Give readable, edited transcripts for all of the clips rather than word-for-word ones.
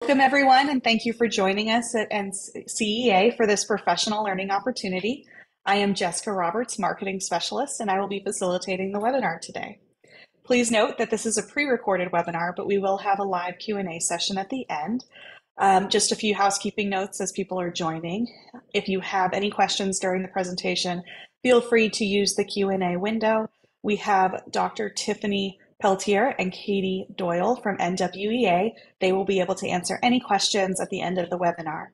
Welcome, everyone, and thank you for joining us at CEA for this professional learning opportunity. I am Jessica Roberts, Marketing Specialist, and I will be facilitating the webinar today. Please note that this is a pre-recorded webinar, but we will have a live Q&A session at the end. Just a few housekeeping notes as people are joining. If you have any questions during the presentation, feel free to use the Q&A window. We have Dr. Tiffany Peltier and Katie Doyle from NWEA. They will be able to answer any questions at the end of the webinar.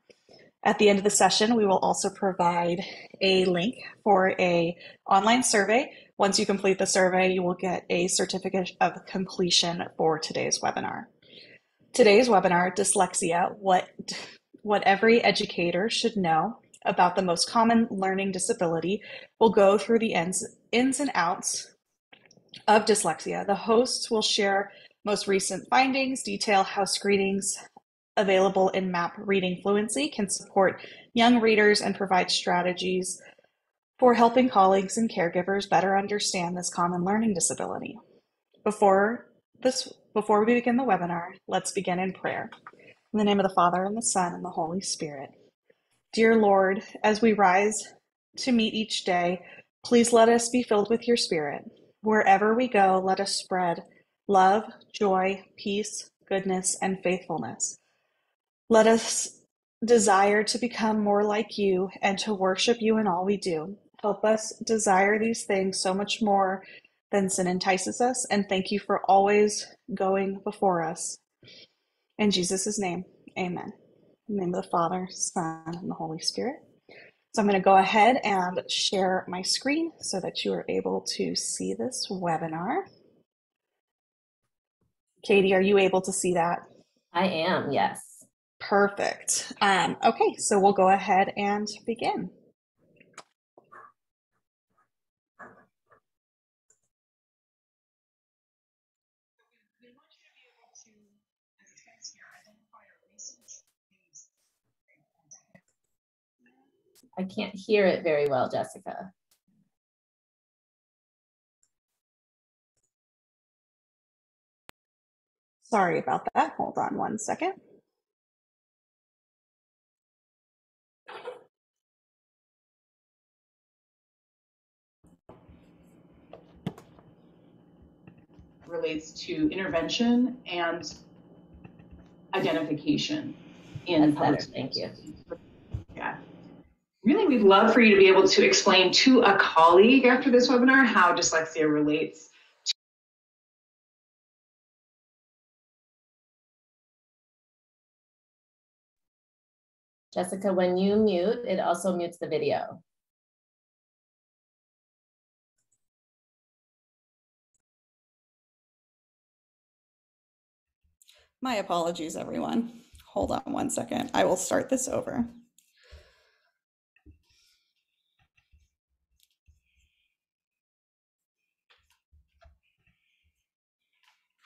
At the end of the session, we will also provide a link for an online survey. Once you complete the survey, you will get a certificate of completion for today's webinar. Today's webinar, Dyslexia, what every educator should know about the most common learning disability, will go through the ins and outs of dyslexia. The hosts will share most recent findings, detail how screenings available in MAP Reading Fluency can support young readers, and provide strategies for helping colleagues and caregivers better understand this common learning disability. Before we begin the webinar, let's begin in prayer. In the name of the Father, and the Son, and the Holy Spirit. Dear Lord, as we rise to meet each day, please let us be filled with your Spirit. Wherever we go, let us spread love, joy, peace, goodness, and faithfulness. Let us desire to become more like you and to worship you in all we do. Help us desire these things so much more than sin entices us, and thank you for always going before us. In Jesus' name, amen. In the name of the Father, Son, and the Holy Spirit. So I'm going to go ahead and share my screen so that you are able to see this webinar. Katie, are you able to see that? I am, yes. Perfect. Okay, so we'll go ahead and begin. I can't hear it very well, Jessica. Sorry about that. Hold on one second. Relates to intervention and identification in public schools. Thank you. Yeah. Really, we'd love for you to be able to explain to a colleague after this webinar how dyslexia relates. Jessica, when you mute, it also mutes the video. My apologies, everyone. Hold on one second. I will start this over.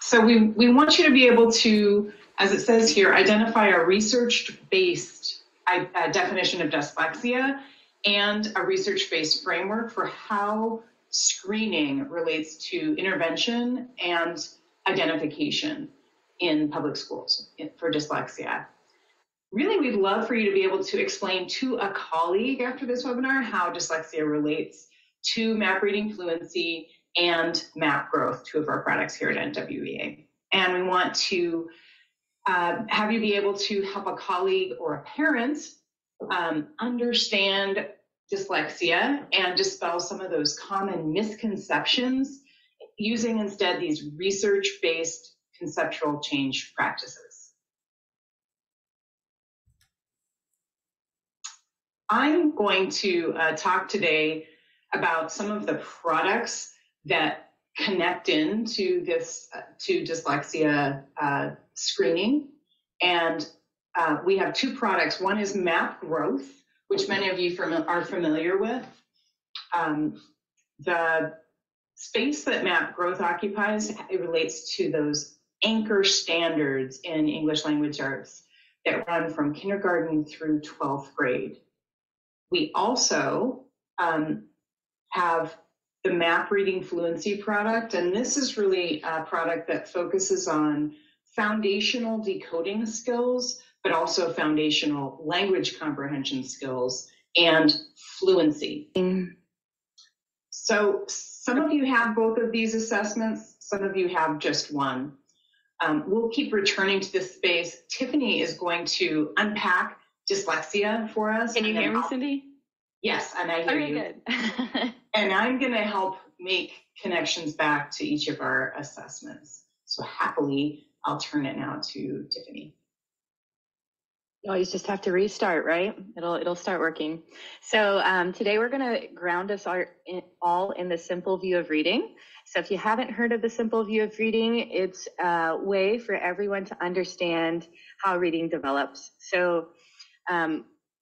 So we want you to be able to, as it says here, identify a research-based definition of dyslexia and a research-based framework for how screening relates to intervention and identification in public schools for dyslexia. Really, we'd love for you to be able to explain to a colleague after this webinar how dyslexia relates to MAP Reading Fluency and MAP Growth, two of our products here at NWEA. And we want to have you be able to help a colleague or a parent understand dyslexia and dispel some of those common misconceptions using instead these research-based conceptual change practices. I'm going to talk today about some of the products that connect into this to dyslexia screening. And we have two products. One is MAP Growth, which many of you are familiar with. The space that MAP Growth occupies, it relates to those anchor standards in English language arts that run from kindergarten through 12th grade. We also have the MAP Reading Fluency product, and this is really a product that focuses on foundational decoding skills, but also foundational language comprehension skills and fluency. So some of you have both of these assessments, some of you have just one. We'll keep returning to this space. Tiffany is going to unpack dyslexia for us. Can you hear me, Cindy? Yes, and I hear you. Good. And I'm going to help make connections back to each of our assessments. So happily, I'll turn it now to Tiffany. You always just have to restart, right? It'll start working. So today we're going to ground us all in the simple view of reading. So if you haven't heard of the simple view of reading, it's a way for everyone to understand how reading develops. So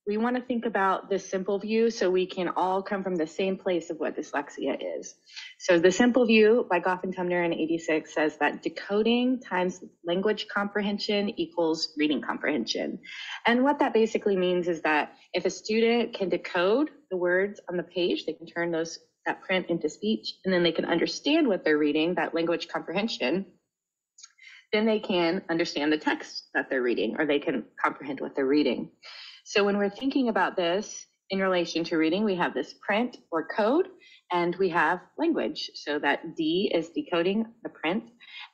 we want to think about the simple view so we can all come from the same place of what dyslexia is. So the simple view by Goff and Tumner in '86 says that decoding times language comprehension equals reading comprehension. And what that basically means is that if a student can decode the words on the page, they can turn that print into speech, and then they can understand what they're reading, that language comprehension, then they can understand the text that they're reading, or they can comprehend what they're reading. So when we're thinking about this in relation to reading, we have this print or code, and we have language. So that D is decoding the print,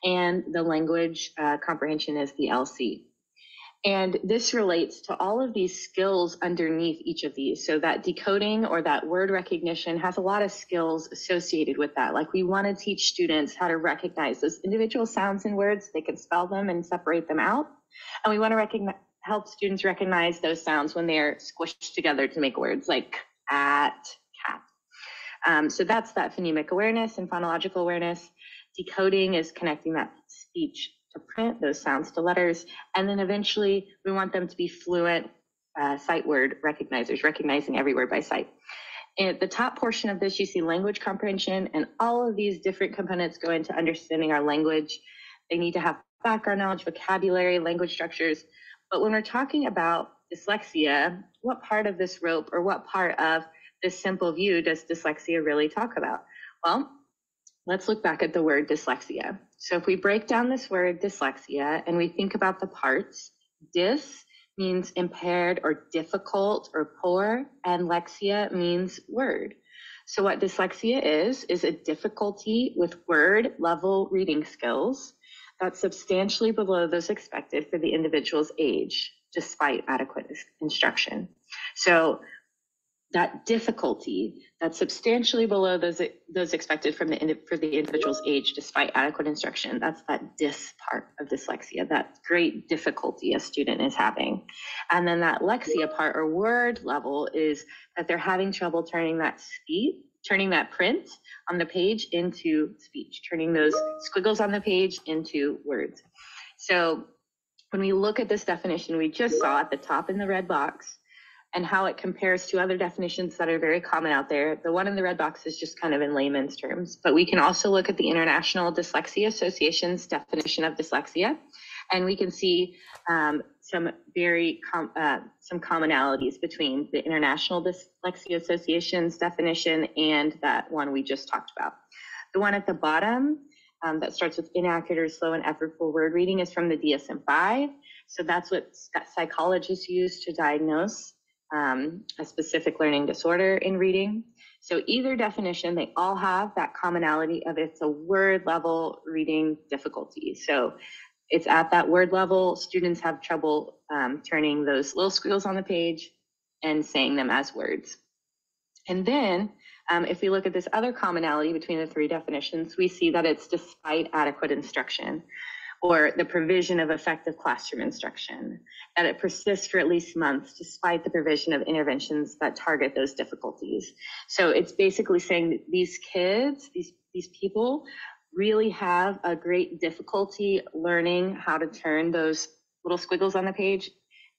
and the language comprehension is the LC. And this relates to all of these skills underneath each of these. So that decoding or that word recognition has a lot of skills associated with that. Like we want to teach students how to recognize those individual sounds in words. They can spell them and separate them out. And we want to help students recognize those sounds when they're squished together to make words like at, cat. So that's that phonemic awareness and phonological awareness. Decoding is connecting that speech to print, those sounds to letters. And then eventually we want them to be fluent sight word recognizers, recognizing every word by sight. At the top portion of this, you see language comprehension, and all of these different components go into understanding our language. They need to have background knowledge, vocabulary, language structures. But when we're talking about dyslexia, what part of this rope or what part of this simple view does dyslexia really talk about? Well, let's look back at the word dyslexia. So if we break down this word dyslexia and we think about the parts, dys means impaired or difficult or poor, and lexia means word. So what dyslexia is a difficulty with word level reading skills that's substantially below those expected for the individual's age, despite adequate instruction. So that difficulty that's substantially below those expected for the individual's age despite adequate instruction, that's that dys part of dyslexia, that great difficulty a student is having. And then that lexia part or word level is that they're having trouble turning that print on the page into speech, turning those squiggles on the page into words. So when we look at this definition we just saw at the top in the red box, and how it compares to other definitions that are very common out there. The one in the red box is just kind of in layman's terms, but we can also look at the International Dyslexia Association's definition of dyslexia, and we can see some commonalities between the International Dyslexia Association's definition and that one we just talked about. The one at the bottom that starts with inaccurate or slow and effortful word reading is from the DSM-5. So that's what psychologists use to diagnose a specific learning disorder in reading. So either definition, they all have that commonality of it's a word level reading difficulty. So it's at that word level, students have trouble turning those little squiggles on the page and saying them as words. And then if we look at this other commonality between the three definitions, we see that it's despite adequate instruction, or the provision of effective classroom instruction, that it persists for at least months despite the provision of interventions that target those difficulties. So it's basically saying that these kids, these people really have a great difficulty learning how to turn those little squiggles on the page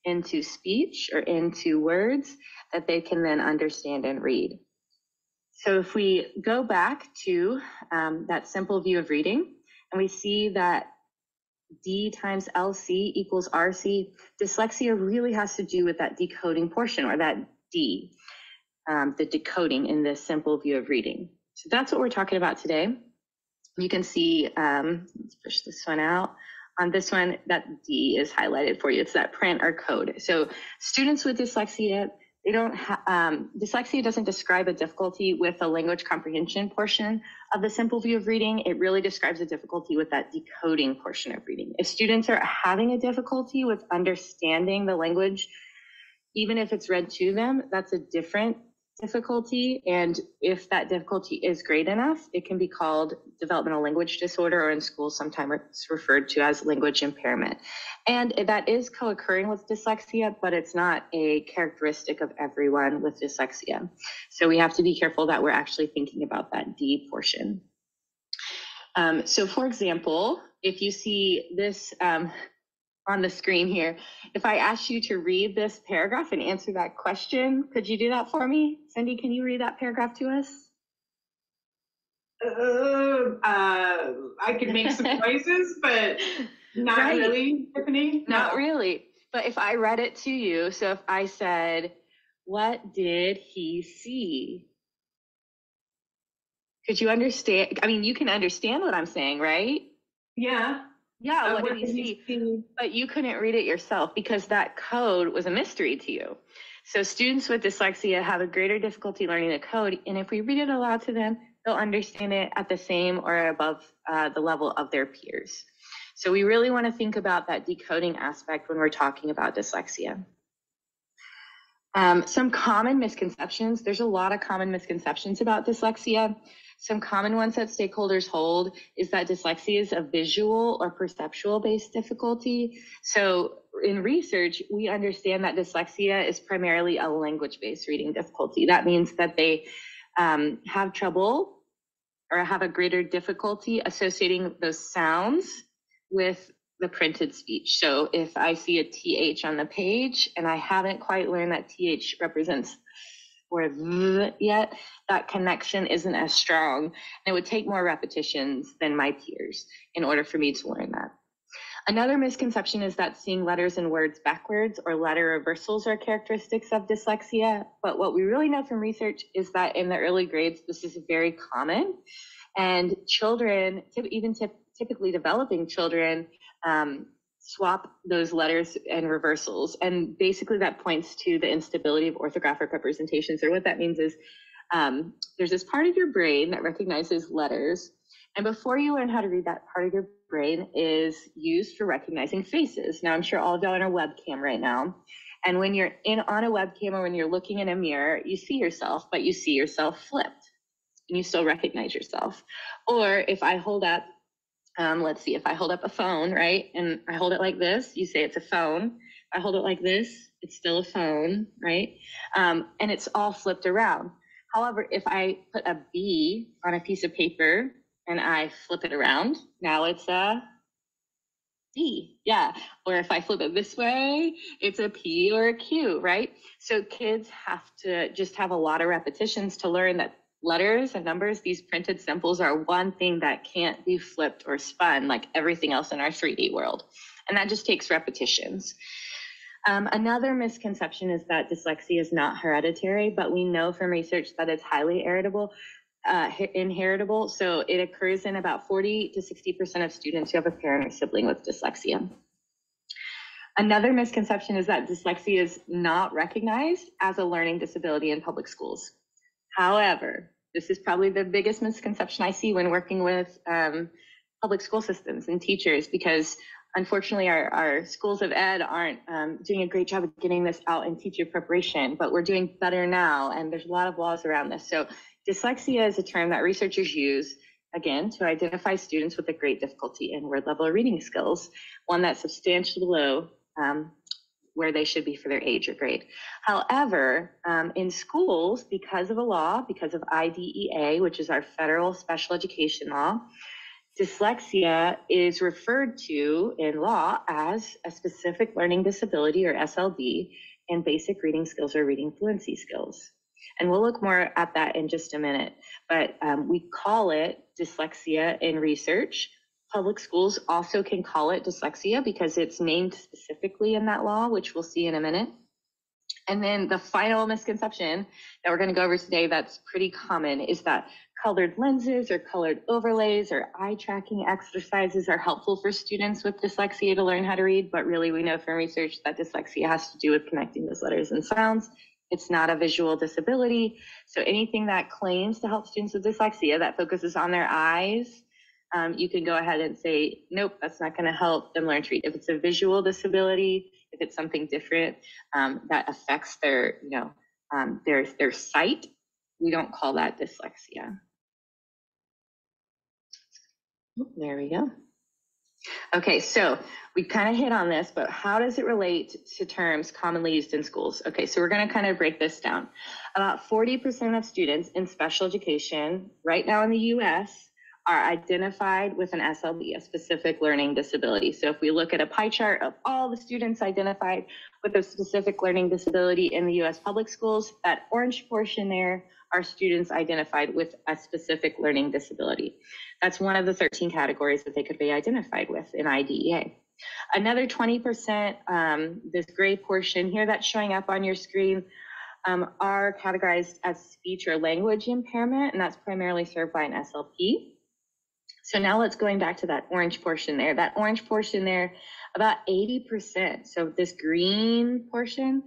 into speech or into words that they can then understand and read. So if we go back to that simple view of reading, and we see that D times LC equals RC, dyslexia really has to do with that decoding portion, or that D, the decoding in this simple view of reading. So that's what we're talking about today. You can see, let's push this one out On this one, that D is highlighted for you. It's that print or code. So students with dyslexia, they don't dyslexia doesn't describe a difficulty with the language comprehension portion of the simple view of reading. It really describes a difficulty with that decoding portion of reading. If students are having a difficulty with understanding the language, even if it's read to them, that's a different difficulty. And if that difficulty is great enough, it can be called developmental language disorder, or in schools sometimes it's referred to as language impairment. And that is co-occurring with dyslexia, but it's not a characteristic of everyone with dyslexia. So we have to be careful that we're actually thinking about that D portion. So for example, if you see this on the screen here, if I asked you to read this paragraph and answer that question, could you do that for me? Cindy, can you read that paragraph to us? I could make some noises, but not Right. Really, Tiffany? Not really. But if I read it to you, so if I said, what did he see? Could you understand? I mean, you can understand what I'm saying, right? Yeah. Yeah, what did he see? But you couldn't read it yourself because that code was a mystery to you. So students with dyslexia have a greater difficulty learning the code, and if we read it aloud to them, they'll understand it at the same or above the level of their peers. So we really want to think about that decoding aspect when we're talking about dyslexia. Some common misconceptions. There's a lot of common misconceptions about dyslexia. Some common ones that stakeholders hold is that dyslexia is a visual or perceptual based difficulty. So in research, we understand that dyslexia is primarily a language based reading difficulty. That means that they have trouble or have a greater difficulty associating those sounds with the printed speech. So if I see a TH on the page and I haven't quite learned that TH represents or yet, that connection isn't as strong. And it would take more repetitions than my peers in order for me to learn that. Another misconception is that seeing letters and words backwards or letter reversals are characteristics of dyslexia. But what we really know from research is that in the early grades, this is very common. And children, typically developing children, swap those letters and reversals. And basically that points to the instability of orthographic representations. Or what that means is there's this part of your brain that recognizes letters. And before you learn how to read, that part of your brain is used for recognizing faces. Now, I'm sure all of y'all are on a webcam right now. And when you're on a webcam or when you're looking in a mirror, you see yourself, but you see yourself flipped and you still recognize yourself. Or if I hold up, let's see, if I hold up a phone, right? And I hold it like this, you say it's a phone. If I hold it like this, it's still a phone, right? And it's all flipped around. However, if I put a B on a piece of paper and I flip it around, now it's a D, yeah. Or if I flip it this way, it's a P or a Q, right? So kids have to just have a lot of repetitions to learn that letters and numbers, these printed symbols, are one thing that can't be flipped or spun like everything else in our 3D world. And that just takes repetitions. Another misconception is that dyslexia is not hereditary, but we know from research that it's highly inheritable. So it occurs in about 40 to 60% of students who have a parent or sibling with dyslexia. Another misconception is that dyslexia is not recognized as a learning disability in public schools. However, this is probably the biggest misconception I see when working with public school systems and teachers, because unfortunately our schools of ed aren't doing a great job of getting this out in teacher preparation, but we're doing better now, and there's a lot of laws around this. So dyslexia is a term that researchers use, again, to identify students with a great difficulty in word level reading skills, one that's substantially below where they should be for their age or grade. However, in schools, because of a law, because of IDEA, which is our federal special education law, dyslexia is referred to in law as a specific learning disability, or SLD, in basic reading skills or reading fluency skills. And we'll look more at that in just a minute, but we call it dyslexia in research. Public schools also can call it dyslexia because it's named specifically in that law, which we'll see in a minute. And then the final misconception that we're going to go over today that's pretty common is that colored lenses or colored overlays or eye tracking exercises are helpful for students with dyslexia to learn how to read, but really we know from research that dyslexia has to do with connecting those letters and sounds. It's not a visual disability. So anything that claims to help students with dyslexia that focuses on their eyes, you can go ahead and say, nope, that's not going to help them learn to read. If it's a visual disability, if it's something different that affects their, their sight, we don't call that dyslexia. There we go. Okay, so we kind of hit on this, but how does it relate to terms commonly used in schools? Okay, so we're going to kind of break this down. About 40% of students in special education right now in the US are identified with an SLD, a specific learning disability. So if we look at a pie chart of all the students identified with a specific learning disability in the US public schools, that orange portion there are students identified with a specific learning disability. That's one of the 13 categories that they could be identified with in IDEA. Another 20%, this gray portion here that's showing up on your screen, are categorized as speech or language impairment, and that's primarily served by an SLP. So now let's going back to that orange portion there. That orange portion there, about 80%, so this green portion,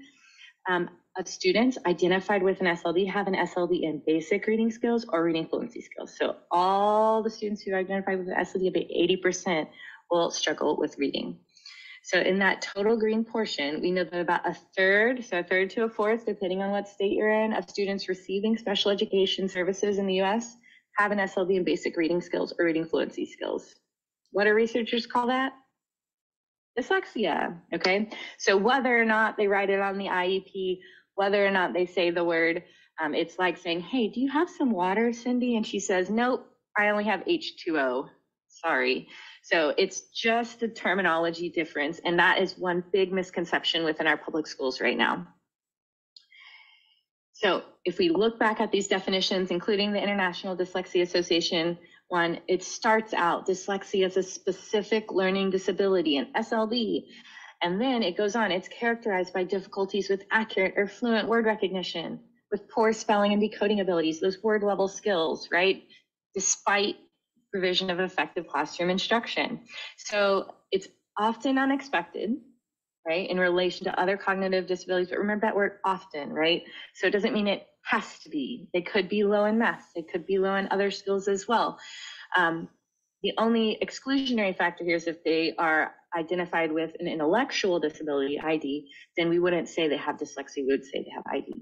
of students identified with an SLD have an SLD in basic reading skills or reading fluency skills. So all the students who are identified with an SLD, about 80% will struggle with reading. So in that total green portion, we know that about a third, so a third to a fourth, depending on what state you're in, of students receiving special education services in the US have an SLD in basic reading skills or reading fluency skills. What do researchers call that? Dyslexia, okay? So whether or not they write it on the IEP, whether or not they say the word, it's like saying, hey, do you have some water, Cindy? And she says, nope, I only have H2O, sorry. So it's just the terminology difference, and that is one big misconception within our public schools right now. So if we look back at these definitions, including the International Dyslexia Association one, it starts out dyslexia as a specific learning disability, an SLD. And then it goes on, it's characterized by difficulties with accurate or fluent word recognition, with poor spelling and decoding abilities, those word level skills, right? Despite provision of effective classroom instruction. So it's often unexpected, right, in relation to other cognitive disabilities, but remember that word often, right? So it doesn't mean it has to be. They could be low in math, they could be low in other skills as well. The only exclusionary factor here is if they are identified with an intellectual disability, ID, then we wouldn't say they have dyslexia, we would say they have ID.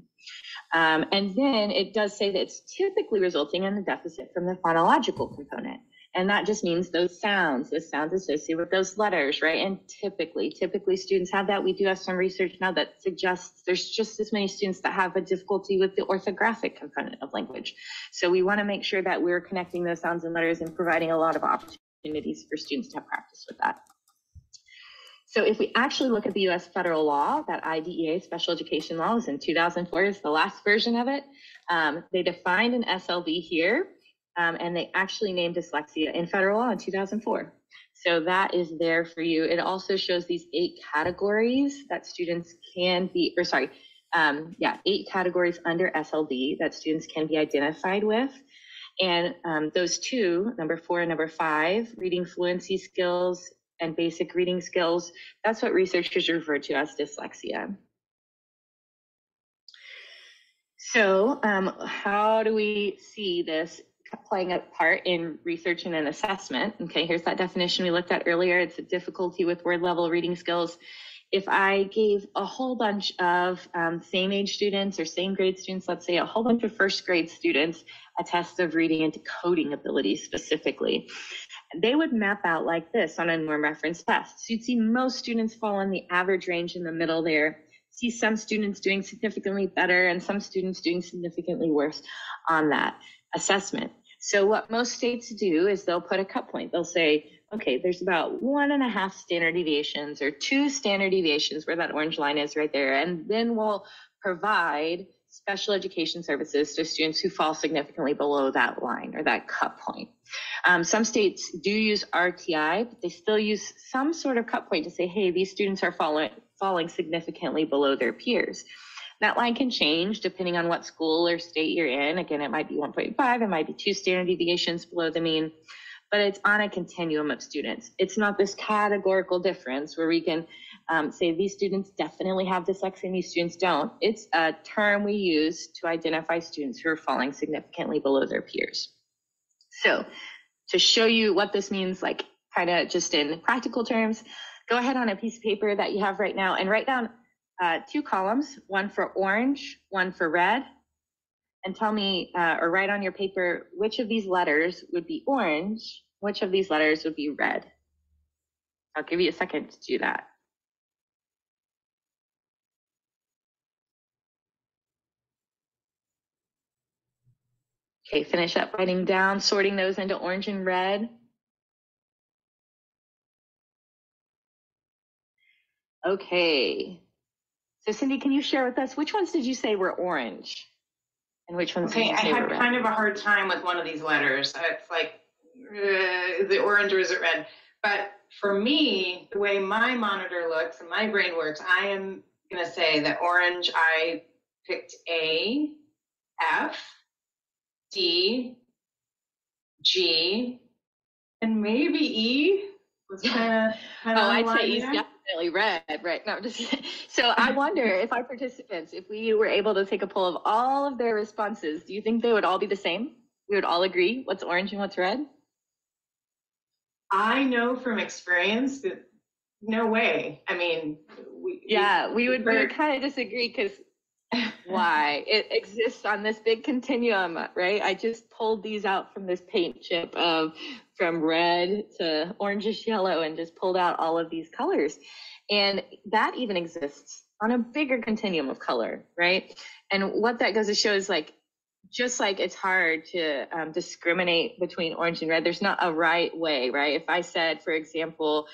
And then it does say that it's typically resulting in a deficit from the phonological component. And that just means those sounds associated with those letters, right? And typically students have that. We do have some research now that suggests there's just as many students that have a difficulty with the orthographic component of language. So we want to make sure that we're connecting those sounds and letters and providing a lot of opportunities for students to have practice with that. So if we actually look at the US federal law, that IDEA special education law is in 2004, is the last version of it. They defined an SLD here. And they actually named dyslexia in federal law in 2004. So that is there for you. It also shows these 8 categories that students can be, 8 categories under SLD that students can be identified with. And those two, number 4 and number 5, reading fluency skills and basic reading skills, that's what researchers refer to as dyslexia. So how do we see this playing a part in research and an assessment? Okay, here's that definition we looked at earlier. It's a difficulty with word level reading skills. If I gave a whole bunch of same age students or same grade students, let's say a whole bunch of first grade students, a test of reading and decoding abilities specifically, they would map out like this on a norm reference test. So you'd see most students fall in the average range in the middle there. See some students doing significantly better and some students doing significantly worse on that assessment. So what most states do is they'll put a cut point. They'll say, okay, there's about 1.5 standard deviations or 2 standard deviations where that orange line is right there. And then we'll provide special education services to students who fall significantly below that line or that cut point. Some states do use RTI, but they still use some sort of cut point to say, hey, these students are falling significantly below their peers. That line can change depending on what school or state you're in. Again, it might be 1.5, it might be 2 standard deviations below the mean, but it's on a continuum of students. It's not this categorical difference where we can say these students definitely have dyslexia and these students don't. It's a term we use to identify students who are falling significantly below their peers. So to show you what this means, like kind of just in practical terms, go ahead on a piece of paper that you have right now and write down 2 columns, one for orange, one for red, and tell me, or write on your paper, which of these letters would be orange, which of these letters would be red. I'll give you a second to do that. Okay, finish up writing down, sorting those into orange and red. Okay. So Cindy, can you share with us, which ones did you say were orange? And which ones did you say were red? I had kind of a hard time with one of these letters. It's like, is it orange or is it red? But for me, the way my monitor looks and my brain works, I am going to say that orange, I picked A, F, D, G, and maybe E. Was kind of I'd say E's definitely red, right? No, I'm just kidding. So I wonder if our participants, if we were able to take a poll of all of their responses, do you think they would all be the same? We would all agree what's orange and what's red? I know from experience that no way. I mean, we would kind of disagree because why? It exists on this big continuum, right? I just pulled these out from this paint chip of from red to orangish yellow and just pulled out all of these colors. And that even exists on a bigger continuum of color, right? And what that goes to show is like, just like it's hard to discriminate between orange and red, there's not a right way, right? If I said, for example,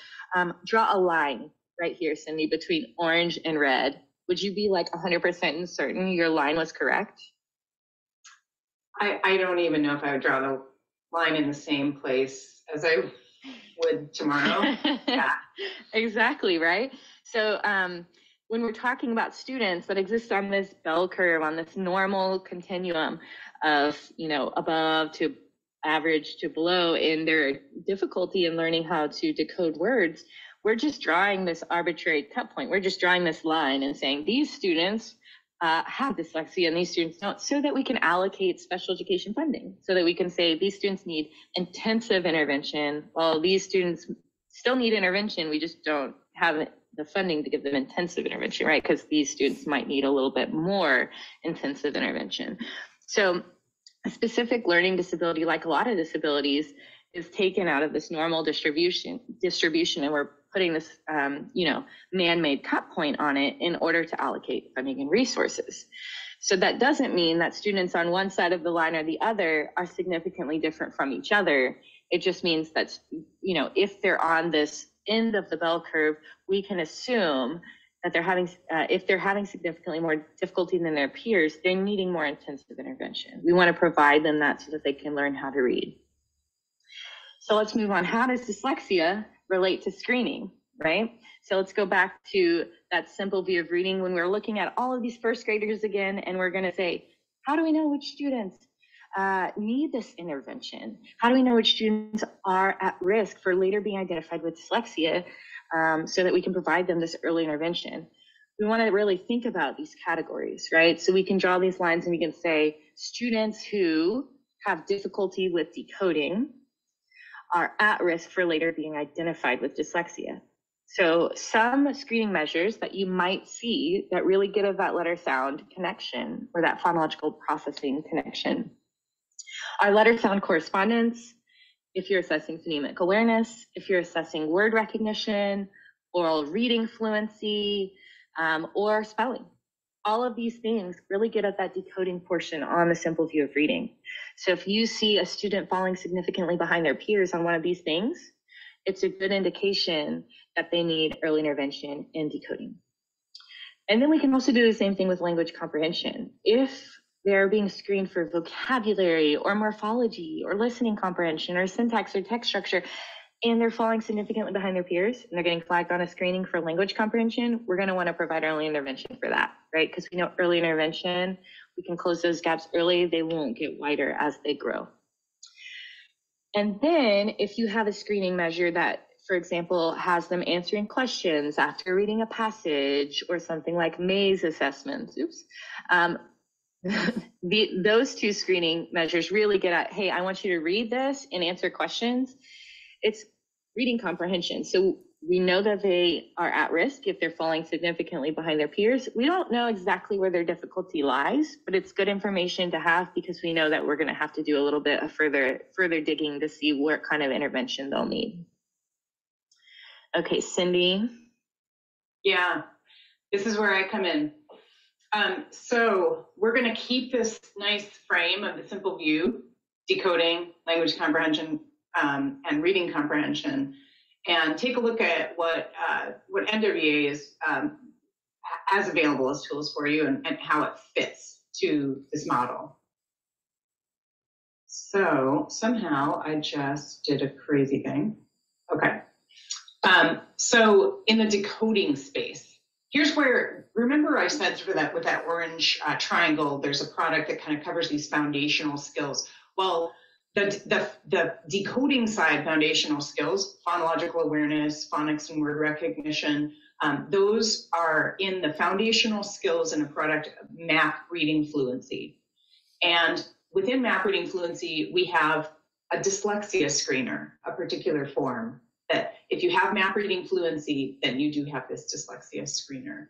draw a line right here, Cindy, between orange and red, would you be like 100% certain your line was correct? I don't even know if I would draw the line in the same place as I would tomorrow. Yeah, exactly, right? So when we're talking about students that exist on this bell curve, on this normal continuum of, you know, above to average to below in their difficulty in learning how to decode words, we're just drawing this arbitrary cut point. We're just drawing this line and saying these students have dyslexia and these students don't, so that we can allocate special education funding, so that we can say these students need intensive intervention, while these students still need intervention, we just don't have the funding to give them intensive intervention, right? Because these students might need a little bit more intensive intervention. So a specific learning disability, like a lot of disabilities, is taken out of this normal distribution, and we're putting this, man-made cut point on it in order to allocate funding and resources. So that doesn't mean that students on one side of the line or the other are significantly different from each other. It just means that, you know, if they're on this end of the bell curve, we can assume that they're having, if they're having significantly more difficulty than their peers, they're needing more intensive intervention. We want to provide them that so that they can learn how to read. So let's move on. How does dyslexia relate to screening, right? So let's go back to that simple view of reading when we're looking at all of these first graders again, and we're going to say, how do we know which students need this intervention? How do we know which students are at risk for later being identified with dyslexia so that we can provide them this early intervention? We want to really think about these categories, right? So we can draw these lines and we can say students who have difficulty with decoding are at risk for later being identified with dyslexia. So some screening measures that you might see that really get at that letter sound connection or that phonological processing connection are letter sound correspondence, if you're assessing phonemic awareness, if you're assessing word recognition, oral reading fluency, or spelling. All of these things really get at that decoding portion on the simple view of reading. So if you see a student falling significantly behind their peers on one of these things, it's a good indication that they need early intervention in decoding. And then we can also do the same thing with language comprehension. If they're being screened for vocabulary or morphology or listening comprehension or syntax or text structure, and they're falling significantly behind their peers and they're getting flagged on a screening for language comprehension, we're going to want to provide early intervention for that, right? Because we know early intervention, we can close those gaps early. They won't get wider as they grow. And then if you have a screening measure that, for example, has them answering questions after reading a passage or something like maze assessments, those two screening measures really get at, hey, I want you to read this and answer questions. It's reading comprehension. So we know that they are at risk if they're falling significantly behind their peers. We don't know exactly where their difficulty lies, but it's good information to have because we know that we're going to have to do a little bit of further digging to see what kind of intervention they'll need. Okay, Cindy. Yeah, this is where I come in. So we're going to keep this nice frame of the simple view, decoding, language comprehension, and reading comprehension, and take a look at what NWA is has available as tools for you and how it fits to this model. So somehow I just did a crazy thing. Okay. So in the decoding space, here's where, remember I said for that with that orange triangle, there's a product that kind of covers these foundational skills. Well, the decoding side, foundational skills, phonological awareness, phonics and word recognition, those are in the foundational skills in a product, MAP Reading Fluency. And within MAP Reading Fluency, we have a dyslexia screener, a particular form that if you have MAP Reading Fluency, then you do have this dyslexia screener.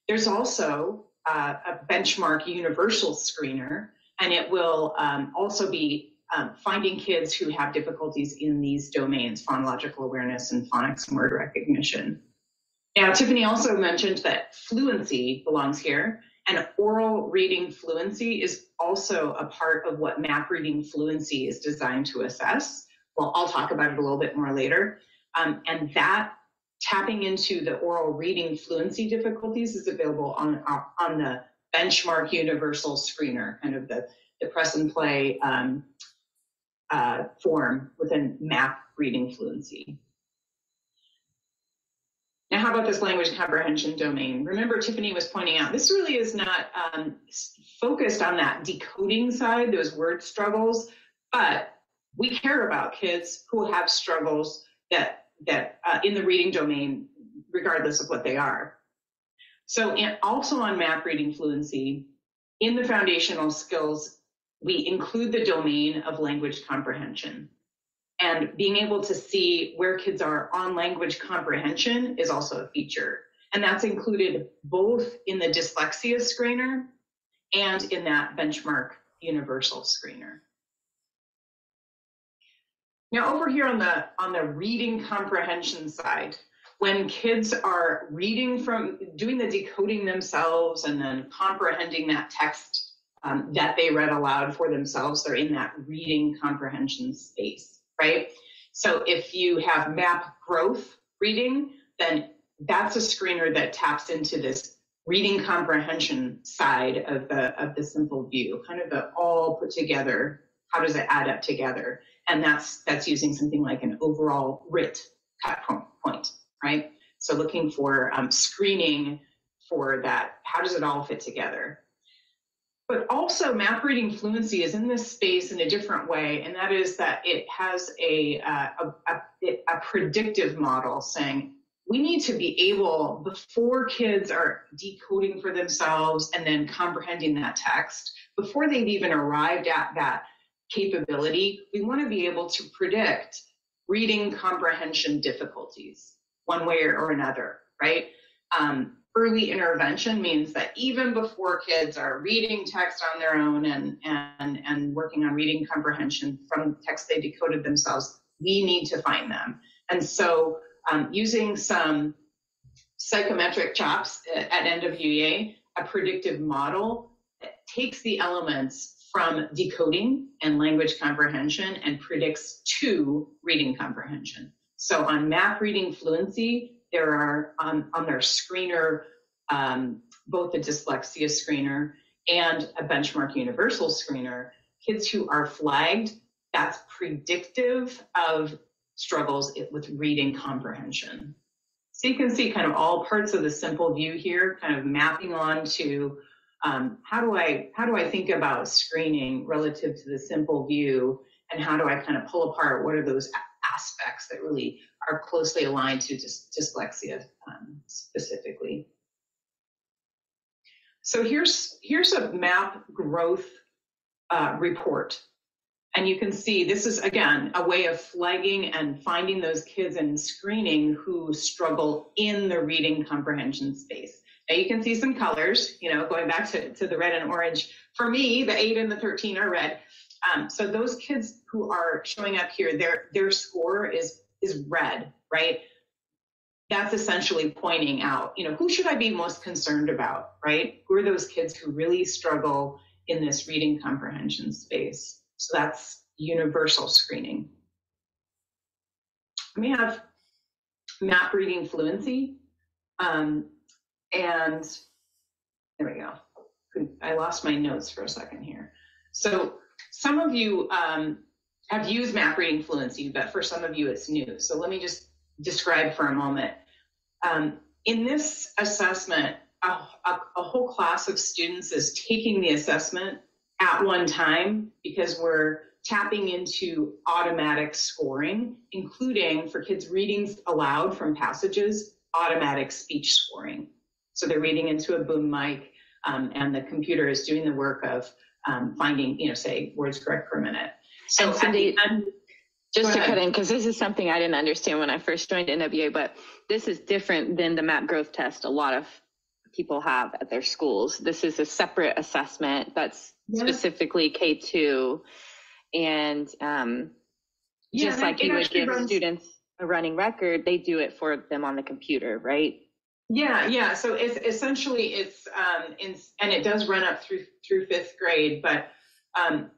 There's also a benchmark universal screener, and it will also be finding kids who have difficulties in these domains, phonological awareness and phonics and word recognition. Now, Tiffany also mentioned that fluency belongs here, and oral reading fluency is also a part of what MAP Reading Fluency is designed to assess. Well, I'll talk about it a little bit more later. And that tapping into the oral reading fluency difficulties is available on the benchmark universal screener, kind of the press and play form within MAP Reading Fluency. Now, how about this language comprehension domain? Remember, Tiffany was pointing out, this really is not focused on that decoding side, those word struggles, but we care about kids who have struggles that in the reading domain, regardless of what they are. So also on MAP Reading Fluency, in the foundational skills, we include the domain of language comprehension. And being able to see where kids are on language comprehension is also a feature. And that's included both in the dyslexia screener and in that benchmark universal screener. Now over here on the reading comprehension side, when kids are reading doing the decoding themselves and then comprehending that text that they read aloud for themselves, they're in that reading comprehension space, right? So if you have MAP growth reading, then that's a screener that taps into this reading comprehension side of the simple view, kind of the all put together, how does it add up together? And that's using something like an overall RIT cut point, right? So looking for screening for that, how does it all fit together? But also MAP Reading Fluency is in this space in a different way, and that is that it has a predictive model saying, we need to be able, before kids are decoding for themselves and then comprehending that text, before they've even arrived at that capability, we want to be able to predict reading comprehension difficulties one way or another, right? Early intervention means that even before kids are reading text on their own and working on reading comprehension from text they decoded themselves, we need to find them. And so using some psychometric chops at NWA, a predictive model that takes the elements from decoding and language comprehension and predicts to reading comprehension. So on MAP Reading Fluency, there are on their screener, both the dyslexia screener and a benchmark universal screener, kids who are flagged, that's predictive of struggles with reading comprehension. So you can see kind of all parts of the simple view here, kind of mapping on to how do I think about screening relative to the simple view, and how do I kind of pull apart what are those aspects that really are closely aligned to dyslexia specifically. So here's a MAP growth report. And you can see this is, again, a way of flagging and finding those kids and screening who struggle in the reading comprehension space. Now you can see some colors, you know, going back to the red and orange. For me, the 8 and the 13 are red. So those kids who are showing up here, their score is red, right? That's essentially pointing out, you know, who should I be most concerned about, right? Who are those kids who really struggle in this reading comprehension space? So that's universal screening. We have MAP Reading Fluency. And there we go. I lost my notes for a second here. So some of you have used MAP Reading Fluency, but for some of you it's new. So let me just describe for a moment. In this assessment, a whole class of students is taking the assessment at one time because we're tapping into automatic scoring, including for kids reading aloud from passages, automatic speech scoring. So they're reading into a boom mic, and the computer is doing the work of finding, you know, say words correct per minute. So and Cindy, just to cut in, because this is something I didn't understand when I first joined NWA, but this is different than the MAP growth test a lot of people have at their schools. This is a separate assessment that's specifically K2. And just like you would give students a running record, they do it for them on the computer, right? Yeah. So it's essentially and it does run up through 5th grade, but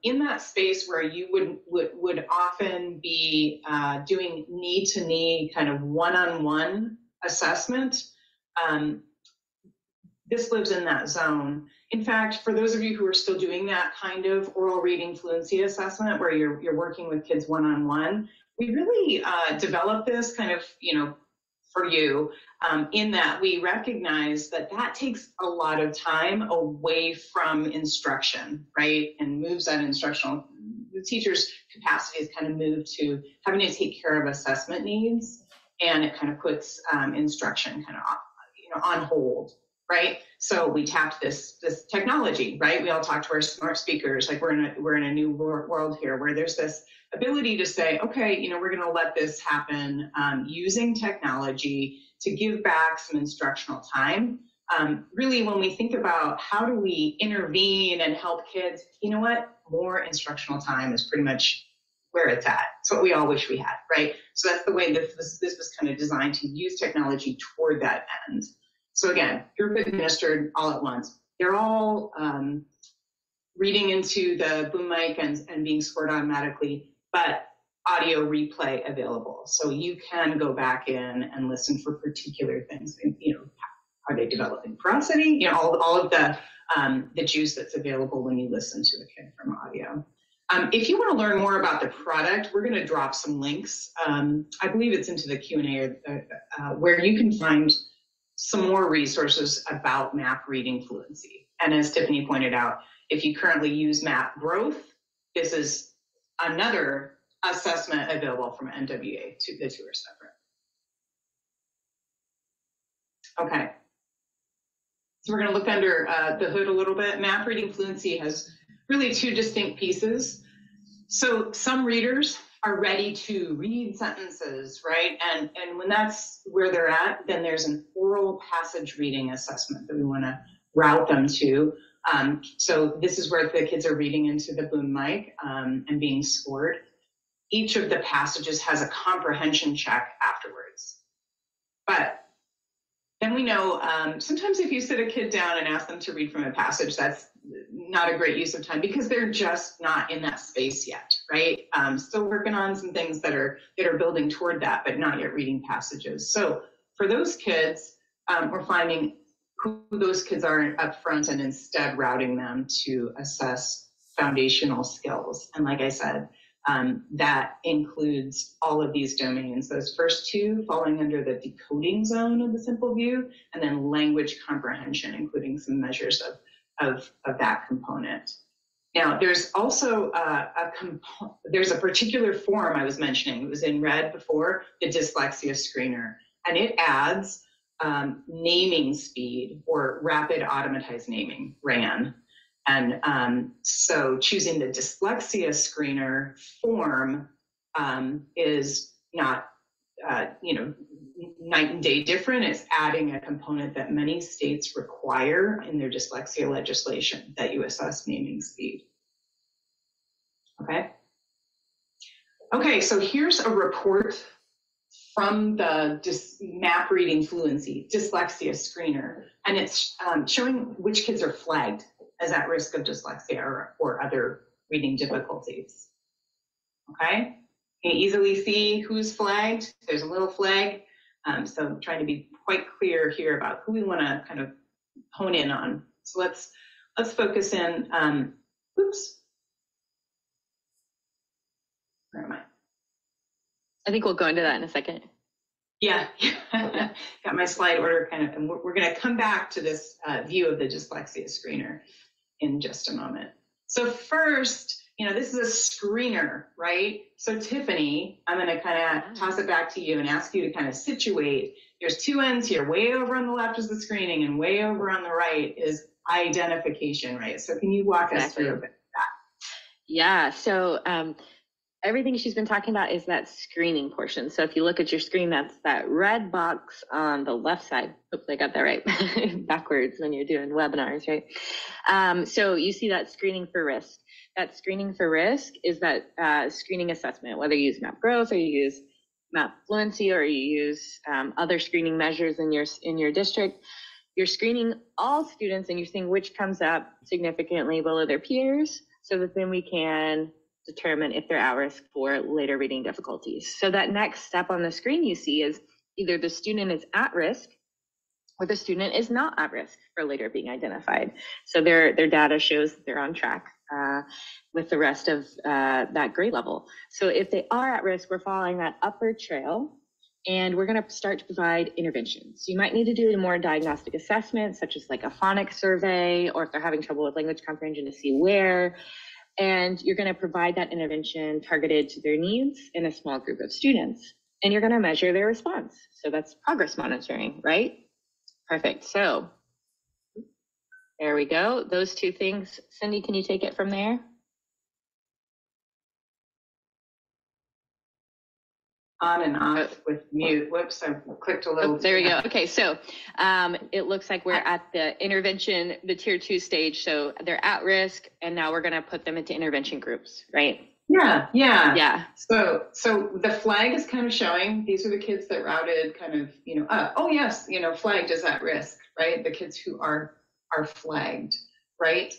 in that space where you would often be doing need-to-need kind of one-on-one assessment, this lives in that zone. In fact, for those of you who are still doing that kind of oral reading fluency assessment where you're working with kids one-on-one, we really developed this kind of, you know, for you, in that we recognize that takes a lot of time away from instruction, right? And moves that the teacher's capacity is kind of moved to having to take care of assessment needs, and it kind of puts instruction kind of, you know, on hold. Right, so we tapped this technology, right? We all talk to our smart speakers, like we're in a new world here, where there's this ability to say, okay, you know, we're going to let this happen using technology to give back some instructional time. Really, when we think about how do we intervene and help kids, you know what? More instructional time is pretty much where it's at. It's what we all wish we had, right? So that's the way this was kind of designed, to use technology toward that end. So again, group administered all at once. They're all reading into the boom mic and being scored automatically, but audio replay available. So you can go back in and listen for particular things. You know, are they developing prosody? You know, all of the juice that's available when you listen to a kid from audio. If you want to learn more about the product, we're going to drop some links. I believe it's into the Q&A where you can find some more resources about MAP Reading Fluency. And as Tiffany pointed out, if you currently use MAP Growth, this is another assessment available from NWA. The two are separate. Okay. So we're going to look under the hood a little bit. MAP Reading Fluency has really 2 distinct pieces. So some readers are ready to read sentences, right? And when that's where they're at, then there's an oral passage reading assessment that we want to route them to. So this is where the kids are reading into the boom mic and being scored. Each of the passages has a comprehension check afterwards. But then we know sometimes if you sit a kid down and ask them to read from a passage, that's not a great use of time because they're just not in that space yet, right? Still working on some things that are building toward that, but not yet reading passages. So for those kids, we're finding who those kids are up front and instead routing them to assess foundational skills. And like I said, that includes all of these domains. Those first two falling under the decoding zone of the simple view, and then language comprehension, including some measures of that component. Now, there's also there's a particular form I was mentioning. It was in red before, the dyslexia screener, and it adds naming speed, or rapid automatized naming, RAN. And so choosing the dyslexia screener form is not, night and day different. It's adding a component that many states require in their dyslexia legislation, that you assess naming speed. Okay, so here's a report from the MAP Reading Fluency Dyslexia Screener, and it's showing which kids are flagged as at risk of dyslexia or other reading difficulties. Okay, you can easily see who's flagged. There's a little flag. So I'm trying to be quite clear here about who we want to kind of hone in on. So let's focus in. Oops. Where am I? I think we'll go into that in a second. Yeah, got my slide order kind of, and we're going to come back to this view of the dyslexia screener in just a moment. So first, this is a screener, right? So Tiffany, I'm going to kind of toss it back to you and ask you to kind of situate. There's two ends here. Way over on the left is the screening, and way over on the right is identification, right? So can you walk us through a bit of that? Yeah, so everything she's been talking about is that screening portion. So if you look at your screen, that's that red box on the left side. Hopefully I got that right. Backwards when you're doing webinars, right? So you see that screening for risk. That screening for risk is that screening assessment, whether you use MAP Growth or you use MAP Fluency or you use other screening measures in your district. You're screening all students and you're seeing which comes up significantly below their peers, so that then we can determine if they're at risk for later reading difficulties. So that next step on the screen you see is either the student is at risk or the student is not at risk for later being identified. So their data shows that they're on track with the rest of that grade level. So if they are at risk, we're following that upward trail, and we're going to start to provide interventions. You might need to do a more diagnostic assessment, such as like a phonics survey, or if they're having trouble with language comprehension, to see where. And you're going to provide that intervention targeted to their needs in a small group of students. And you're going to measure their response. So that's progress monitoring, right? Perfect. So there we go. Those two things. Cindy, can you take it from there? On and off with mute. Whoops, I clicked a little. There we go. Okay, so it looks like we're at the intervention, the tier 2 stage. So they're at risk, and now we're going to put them into intervention groups, right? Yeah. So the flag is kind of showing these are the kids that routed kind of, oh yes, flagged as at risk, right? The kids who are flagged, right?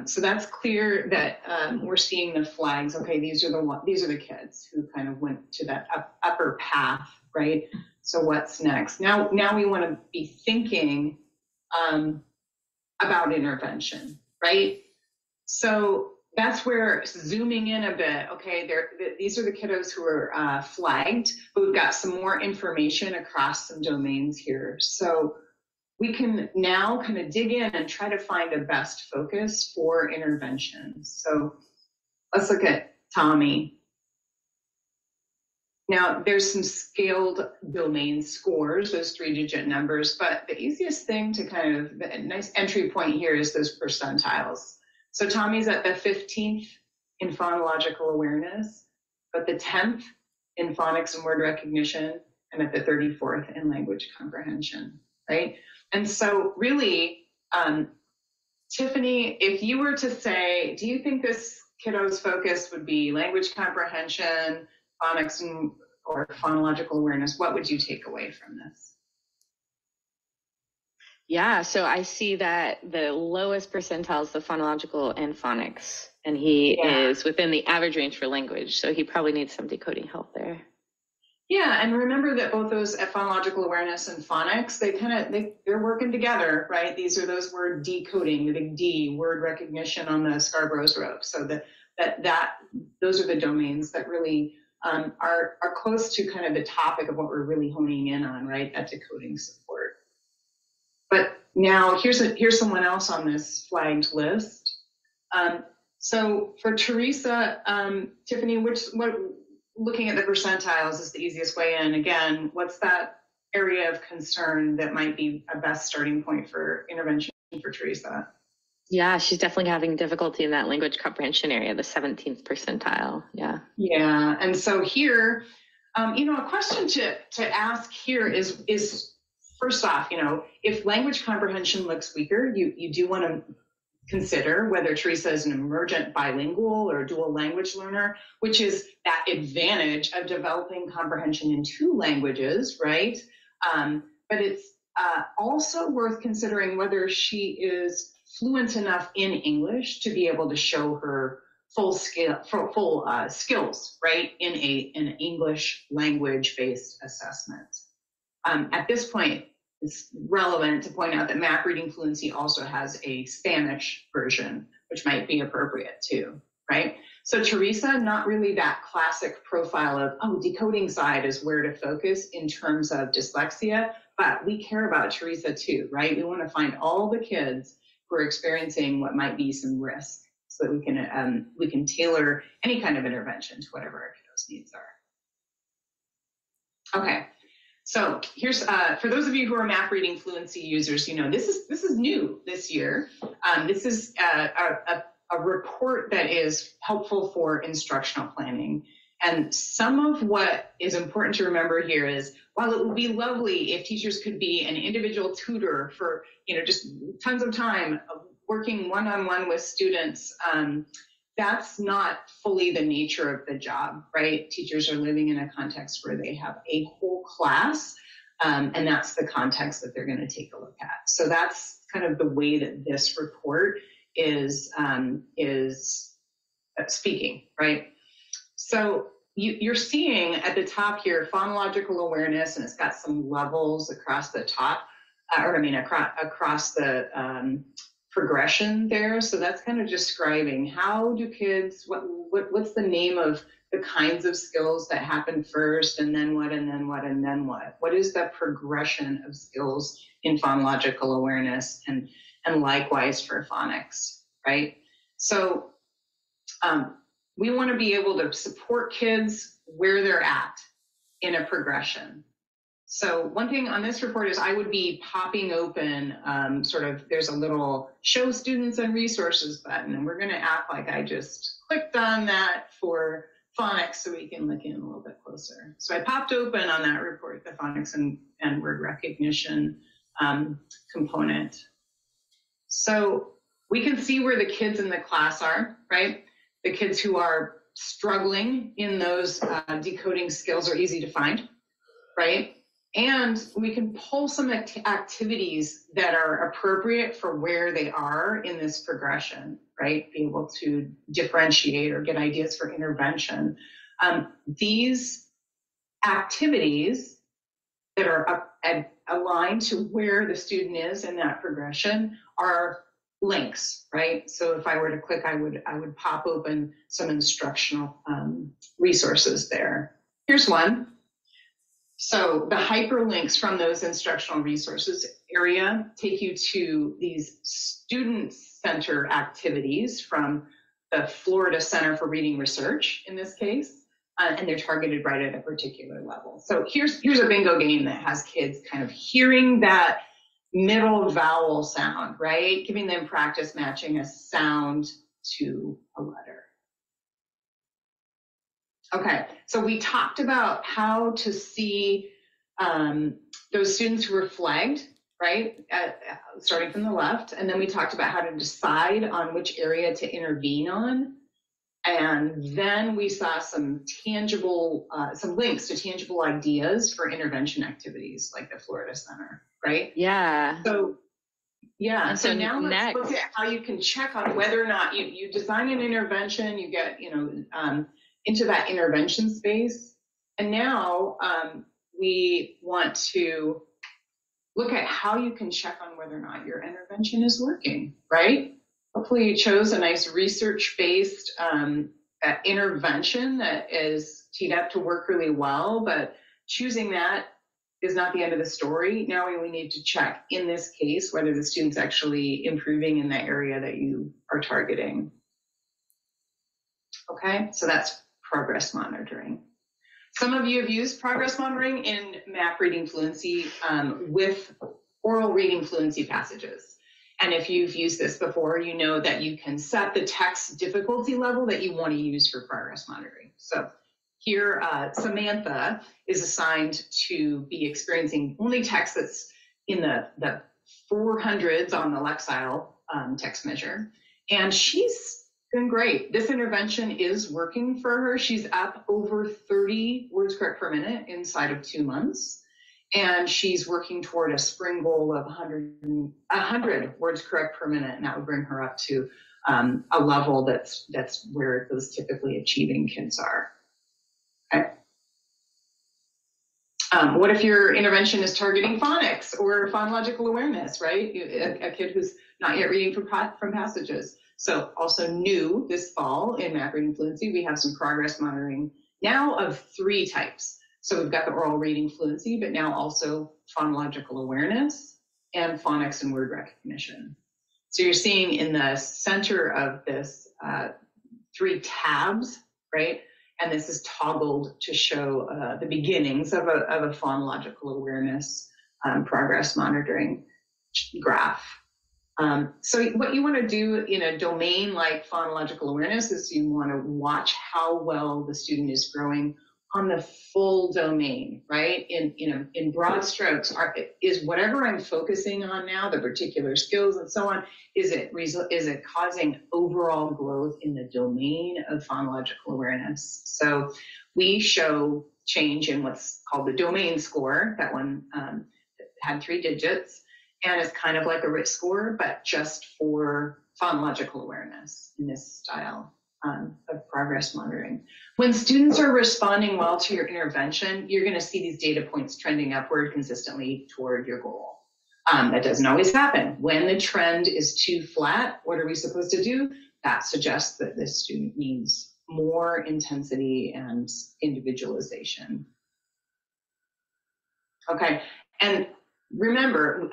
So that's clear that we're seeing the flags. Okay, these are the kids who kind of went to that upper path, right? So what's next? Now we want to be thinking about intervention, right? So that's where zooming in a bit. Okay, these are the kiddos who are flagged, but we've got some more information across some domains here. So we can now kind of dig in and try to find a best focus for intervention. So let's look at Tommy. Now there's some scaled domain scores, those 3-digit numbers, but the easiest thing to the nice entry point here is those percentiles. So Tommy's at the 15th in phonological awareness, but the 10th in phonics and word recognition, and at the 34th in language comprehension, right? And so really, Tiffany, if you were to say, do you think this kiddo's focus would be language comprehension, phonics, or phonological awareness, what would you take away from this? Yeah, so I see that the lowest percentile is the phonological and phonics, and he is within the average range for language, so he probably needs some decoding help there. Yeah, and remember that both those phonological awareness and phonics, they're working together, right? These are those word decoding, the big D, word recognition on the Scarborough's rope. So that those are the domains that really are close to kind of the topic of what we're really honing in on, right? That decoding support. But now here's someone else on this flagged list. So for Teresa, Tiffany, looking at the percentiles is the easiest way in. Again, what's that area of concern that might be a best starting point for intervention for Teresa? Yeah, she's definitely having difficulty in that language comprehension area, the 17th percentile. Yeah. Yeah, and so here, a question to ask here is first off, if language comprehension looks weaker, you do want to consider whether Teresa is an emergent bilingual or dual language learner, which is that advantage of developing comprehension in two languages, right? But it's also worth considering whether she is fluent enough in English to be able to show her full skills, right, in an English language-based assessment. At this point, it's relevant to point out that MAP Reading Fluency also has a Spanish version, which might be appropriate too, right? So Teresa, not really that classic profile of, decoding side is where to focus in terms of dyslexia, but we care about Teresa too, right? We want to find all the kids who are experiencing what might be some risk so that we can tailor any kind of intervention to whatever our kiddos' needs are. Okay. So here's, for those of you who are MAP Reading Fluency users, this is new this year. This is a report that is helpful for instructional planning. And some of what is important to remember here is, while it would be lovely if teachers could be an individual tutor for, just tons of time working one-on-one with students, that's not fully the nature of the job, right? Teachers are living in a context where they have a whole class, and that's the context that they're going to take a look at. So that's kind of the way that this report is speaking, right? So you're seeing at the top here phonological awareness, and it's got some levels across the top, across the progression there. So that's kind of describing how do kids, what's the name of the kinds of skills that happen first, and then what, and then what, and then what? What is the progression of skills in phonological awareness, and likewise for phonics, right? So we want to be able to support kids where they're at in a progression. So one thing on this report is I would be popping open there's a little show students and resources button, and we're going to act like I just clicked on that for phonics so we can look in a little bit closer. So I popped open on that report, the phonics and word recognition component. So we can see where the kids in the class are, right? The kids who are struggling in those decoding skills are easy to find, right? And we can pull some activities that are appropriate for where they are in this progression, right? Be able to differentiate or get ideas for intervention. These activities that are aligned to where the student is in that progression are links, right? So if I were to click, I would pop open some instructional resources there. Here's one. So the hyperlinks from those instructional resources area take you to these student center activities from the Florida Center for Reading Research in this case, and they're targeted right at a particular level. So here's a bingo game that has kids kind of hearing that middle vowel sound, right? Giving them practice matching a sound to a letter. Okay, so we talked about how to see those students who were flagged, right? Starting from the left, and then we talked about how to decide on which area to intervene on. And then we saw some tangible, some links to tangible ideas for intervention activities like the Florida Center, right? Yeah. So, yeah. And so now let's look at how you can check on whether or not you design an intervention, you get, into that intervention space. And now we want to look at how you can check on whether or not your intervention is working, right? Hopefully you chose a nice research-based intervention that is teed up to work really well, but choosing that is not the end of the story. Now we need to check, in this case, whether the student's actually improving in the area that you are targeting. Okay, so that's progress monitoring. Some of you have used progress monitoring in MAP Reading Fluency with oral reading fluency passages. And if you've used this before, you know that you can set the text difficulty level that you want to use for progress monitoring. So here, Samantha is assigned to be experiencing only text that's in the 400s on the Lexile text measure. And she's doing great. This intervention is working for her. She's up over 30 words correct per minute inside of 2 months. And she's working toward a spring goal of 100 words correct per minute. And that would bring her up to a level that's where those typically achieving kids are. Okay. What if your intervention is targeting phonics or phonological awareness, right? A kid who's not yet reading from passages. So also new this fall in MAP Reading Fluency, we have some progress monitoring now of 3 types. So we've got the oral reading fluency, but now also phonological awareness and phonics and word recognition. So you're seeing in the center of this 3 tabs, right? And this is toggled to show the beginnings of a phonological awareness progress monitoring graph. So what you want to do in a domain like phonological awareness is you want to watch how well the student is growing on the full domain, right? In broad strokes, is whatever I'm focusing on now, the particular skills and so on, is it causing overall growth in the domain of phonological awareness? So we show change in what's called the domain score. That one had 3 digits, and it's kind of like a RIT score, but just for phonological awareness in this style of progress monitoring. When students are responding well to your intervention, you're going to see these data points trending upward consistently toward your goal. That doesn't always happen. When the trend is too flat, what are we supposed to do? That suggests that this student needs more intensity and individualization. Okay, and remember,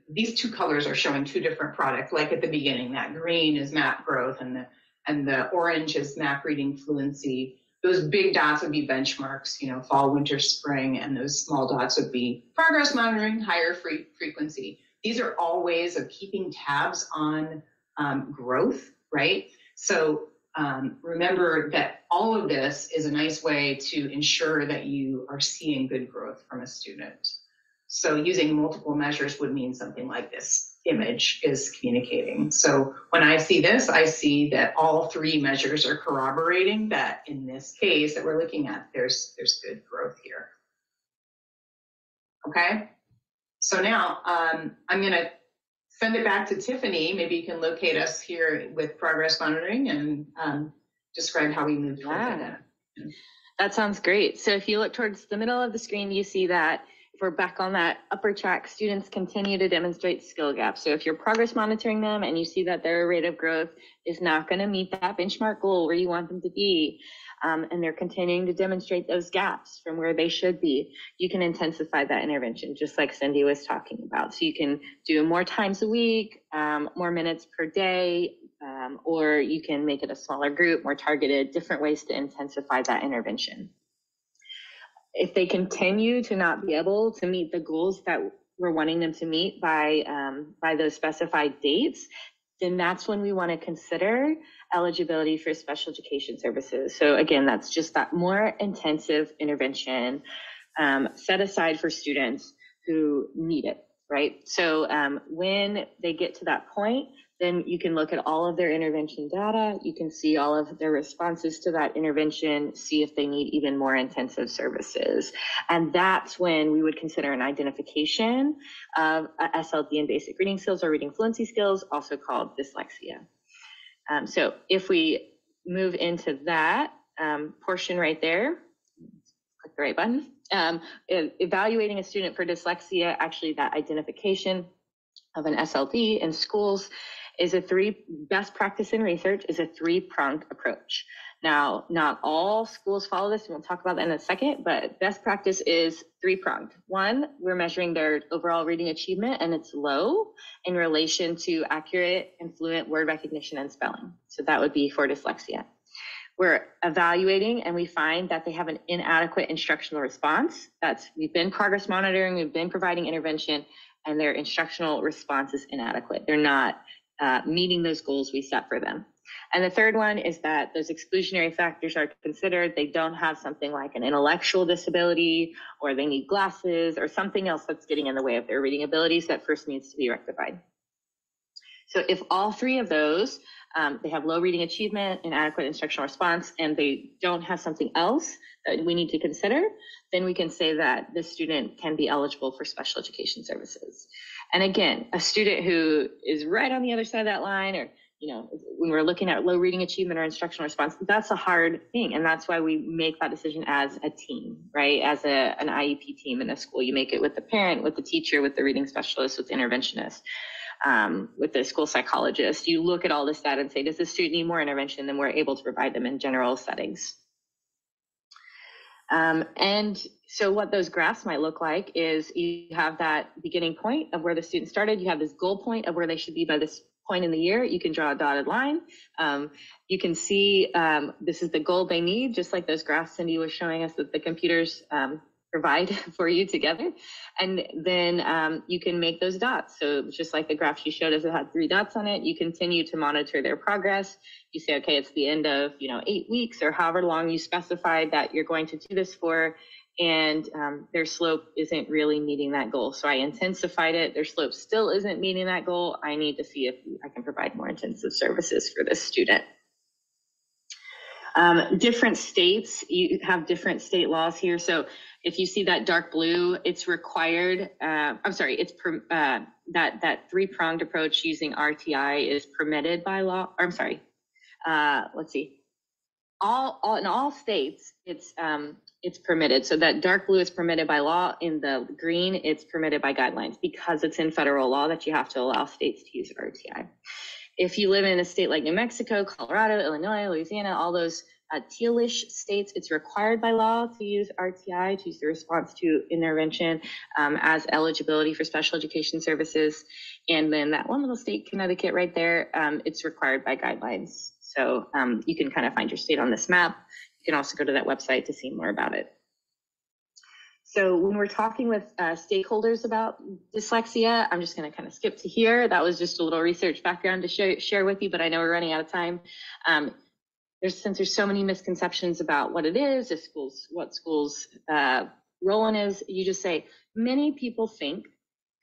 these 2 colors are showing 2 different products. Like at the beginning, that green is MAP growth and the orange is MAP Reading Fluency. Those big dots would be benchmarks, fall, winter, spring, and those small dots would be progress monitoring, higher frequency. These are all ways of keeping tabs on growth, right? So remember that all of this is a nice way to ensure that you are seeing good growth from a student. So using multiple measures would mean something like this image is communicating. So when I see this, I see that all 3 measures are corroborating that in this case that we're looking at, there's good growth here. Okay, so now I'm gonna send it back to Tiffany. Maybe you can locate us here with progress monitoring and describe how we move forward. Yeah. That sounds great. So if you look towards the middle of the screen, you see that if we're back on that upper track, students continue to demonstrate skill gaps. So if you're progress monitoring them and you see that their rate of growth is not going to meet that benchmark goal where you want them to be, and they're continuing to demonstrate those gaps from where they should be, you can intensify that intervention, just like Cindy was talking about. So you can do more times a week, more minutes per day, or you can make it a smaller group, more targeted, different ways to intensify that intervention. If they continue to not be able to meet the goals that we're wanting them to meet by those specified dates, then that's when we want to consider eligibility for special education services. So again, that's just that more intensive intervention set aside for students who need it, right? So when they get to that point, then you can look at all of their intervention data. You can see all of their responses to that intervention, see if they need even more intensive services. And that's when we would consider an identification of SLD in basic reading skills or reading fluency skills, also called dyslexia. So if we move into that portion right there, click the right button, evaluating a student for dyslexia, actually that identification of an SLD in schools best practice in research is a three-pronged approach. Now, not all schools follow this, and we'll talk about that in a second, but best practice is three-pronged. One, we're measuring their overall reading achievement, and it's low in relation to accurate and fluent word recognition and spelling. So that would be for dyslexia. We're evaluating, and we find that they have an inadequate instructional response. We've been progress monitoring, we've been providing intervention, and their instructional response is inadequate. They're not meeting those goals we set for them. And the third one is that those exclusionary factors are considered. They don't have something like an intellectual disability, or they need glasses, or something else that's getting in the way of their reading abilities that first needs to be rectified. So if all three of those, they have low reading achievement, inadequate instructional response, and they don't have something else that we need to consider, then we can say that this student can be eligible for special education services. And again, a student who is right on the other side of that line, or when we're looking at low reading achievement or instructional response, that's a hard thing. And that's why we make that decision as a team, right? As an IEP team in a school. You make it with the parent, with the teacher, with the reading specialist, with the interventionist, with the school psychologist. You look at all this data and say, does this student need more intervention than we're able to provide them in general settings? And so what those graphs might look like is you have that beginning point of where the student started. You have this goal point of where they should be by this point in the year. You can draw a dotted line. You can see this is the goal they need, just like those graphs Cindy was showing us that the computers provide for you together. And then you can make those dots. So just like the graph she showed us, it had 3 dots on it. You continue to monitor their progress. You say, okay, it's the end of 8 weeks or however long you specified that you're going to do this for, and their slope isn't really meeting that goal. So I intensified it. Their slope still isn't meeting that goal. I need to see if I can provide more intensive services for this student. Different states, you have different state laws here. So if you see that dark blue, it's required, that 3-pronged approach using RTI is permitted by law. Or, I'm sorry, let's see. In all states, it's permitted. So that dark blue is permitted by law. In the green, it's permitted by guidelines, because it's in federal law that you have to allow states to use RTI. If you live in a state like New Mexico, Colorado, Illinois, Louisiana, all those tealish states, it's required by law to use RTI, to use the response to intervention as eligibility for special education services. And then that one little state, Connecticut, right there, it's required by guidelines. So you can kind of find your state on this map. You can also go to that website to see more about it. So when we're talking with stakeholders about dyslexia, I'm just going to kind of skip to here. That was just a little research background to share with you, but I know we're running out of time. Since there's so many misconceptions about what it is, what schools' role in is, you just say, many people think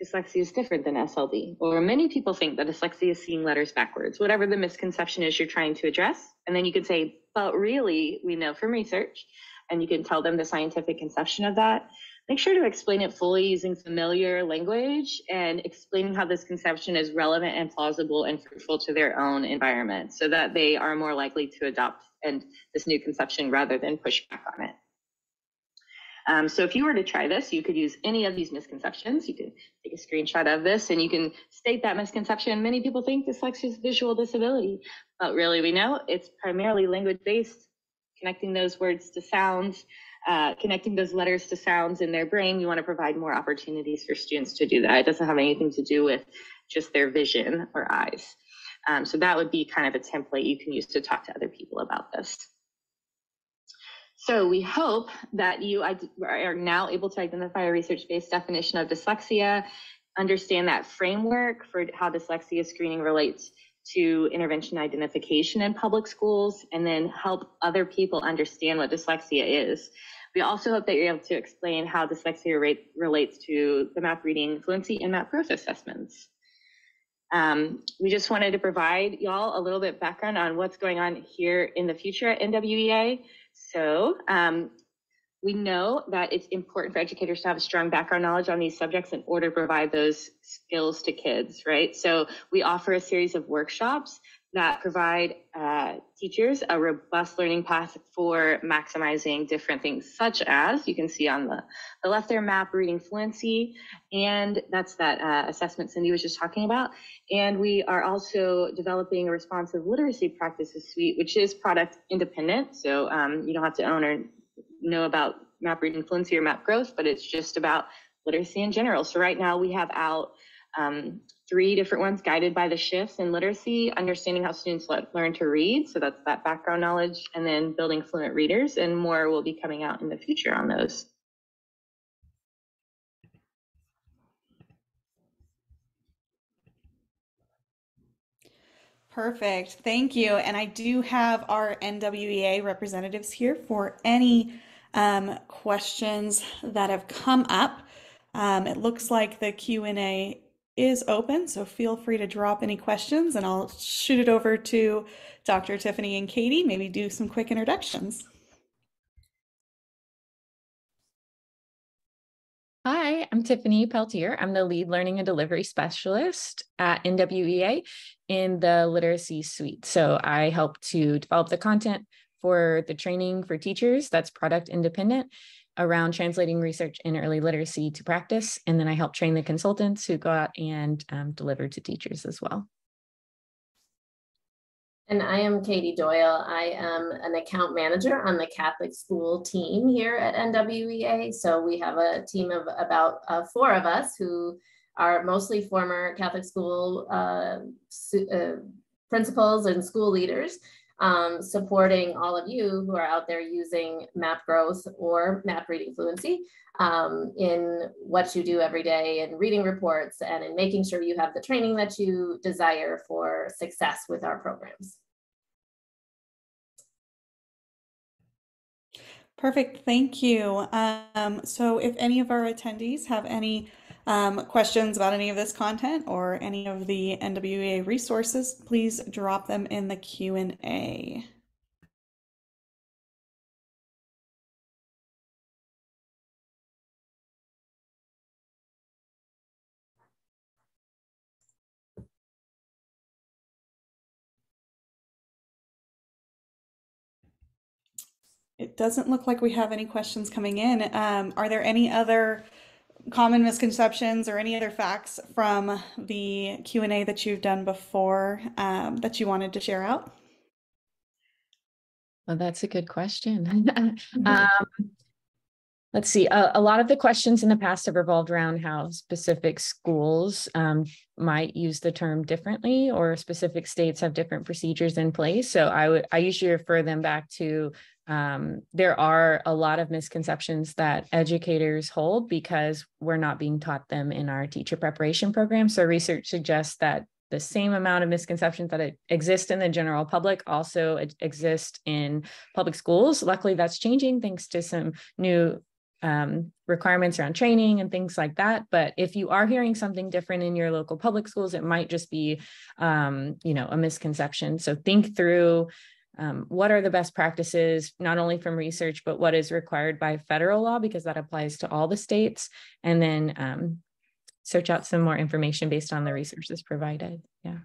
dyslexia is different than SLD, or many people think that dyslexia is seeing letters backwards, whatever the misconception is you're trying to address. And then you can say, but really, we know from research, and you can tell them the scientific conception of that. Make sure to explain it fully using familiar language and explaining how this conception is relevant and plausible and fruitful to their own environment, so that they are more likely to adopt this new conception rather than push back on it. So if you were to try this, you could use any of these misconceptions. You can take a screenshot of this and you can state that misconception. Many people think dyslexia is visual disability, but really we know it's primarily language-based, connecting those words to sounds, connecting those letters to sounds in their brain. You want to provide more opportunities for students to do that. It doesn't have anything to do with just their vision or eyes. So that would be kind of a template you can use to talk to other people about this. So we hope that you are now able to identify a research-based definition of dyslexia, understand that framework for how dyslexia screening relates to intervention identification in public schools, and then help other people understand what dyslexia is. We also hope that you're able to explain how dyslexia relates to the MAP Reading Fluency and MAP Growth assessments. We just wanted to provide y'all a little bit background on what's going on here in the future at NWEA. So we know that it's important for educators to have a strong background knowledge on these subjects in order to provide those skills to kids, right? So we offer a series of workshops that provide teachers a robust learning path for maximizing different things, such as, you can see on the left there, MAP Reading Fluency, and that's that assessment Cindy was just talking about. And we are also developing a responsive literacy practices suite, which is product independent. So you don't have to own or know about MAP Reading Fluency or MAP Growth, but it's just about literacy in general. So right now we have out 3 different ones: guided by the shifts in literacy, understanding how students learn to read. So that's that background knowledge, and then building fluent readers, and more will be coming out in the future on those. Perfect. Thank you. And I do have our NWEA representatives here for any questions that have come up. It looks like the Q&A is open, so feel free to drop any questions and I'll shoot it over to Dr. Tiffany and Katie, maybe do some quick introductions. Hi, I'm Tiffany Peltier. I'm the lead learning and delivery specialist at NWEA in the literacy suite. So I help to develop the content for the training for teachers that's product independent around translating research in early literacy to practice. And then I help train the consultants who go out and deliver to teachers as well. And I am Katie Doyle. I am an account manager on the Catholic school team here at NWEA. So we have a team of about 4 of us who are mostly former Catholic school principals and school leaders, supporting all of you who are out there using MAP Growth or MAP Reading Fluency in what you do every day, in reading reports, and in making sure you have the training that you desire for success with our programs. Perfect, thank you. So if any of our attendees have any questions about any of this content or any of the NWEA resources, please drop them in the Q&A. It doesn't look like we have any questions coming in. Are there any other common misconceptions or any other facts from the Q&A that you've done before that you wanted to share out? Well, that's a good question. Let's see. A lot of the questions in the past have revolved around how specific schools might use the term differently, or specific states have different procedures in place. So I usually refer them back to there are a lot of misconceptions that educators hold because we're not being taught them in our teacher preparation program. So research suggests that the same amount of misconceptions that exist in the general public also exist in public schools. Luckily, that's changing thanks to some new requirements around training and things like that. But if you are hearing something different in your local public schools, it might just be, a misconception. So think through what are the best practices, not only from research, but what is required by federal law, because that applies to all the states. And then search out some more information based on the resources provided. Yeah.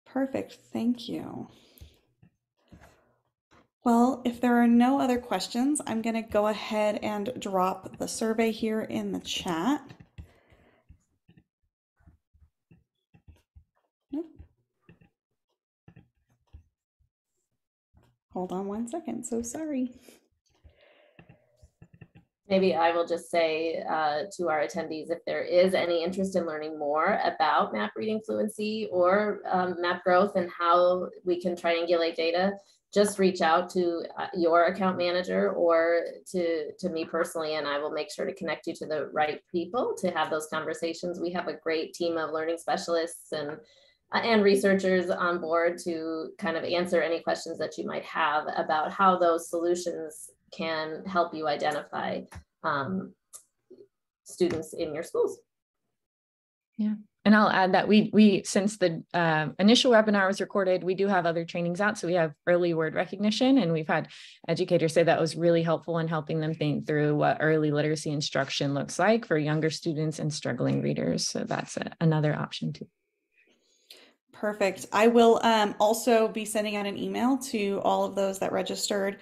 Perfect, thank you. Well, if there are no other questions, I'm going to go ahead and drop the survey here in the chat. Hold on one second, so sorry. Maybe I will just say to our attendees, if there is any interest in learning more about MAP Reading Fluency or MAP Growth and how we can triangulate data, just reach out to your account manager or to me personally, and I will make sure to connect you to the right people to have those conversations. We have a great team of learning specialists and researchers on board to kind of answer any questions that you might have about how those solutions can help you identify students in your schools. Yeah. And I'll add that we since the initial webinar was recorded, we do have other trainings out. So we have early word recognition, and we've had educators say that was really helpful in helping them think through what early literacy instruction looks like for younger students and struggling readers. So that's another option too. Perfect. I will also be sending out an email to all of those that registered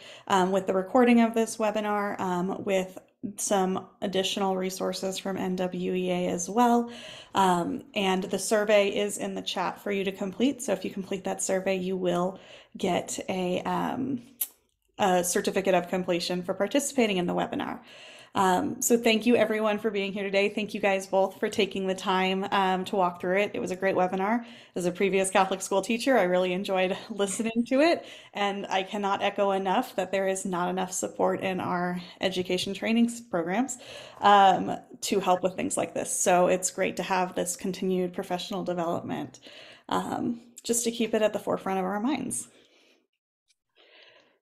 with the recording of this webinar with some additional resources from NWEA as well. And the survey is in the chat for you to complete. So if you complete that survey, you will get a certificate of completion for participating in the webinar. So thank you everyone for being here today. Thank you guys both for taking the time to walk through it. It was a great webinar. As a previous Catholic school teacher, I really enjoyed listening to it, and I cannot echo enough that there is not enough support in our education training programs to help with things like this. So it's great to have this continued professional development just to keep it at the forefront of our minds.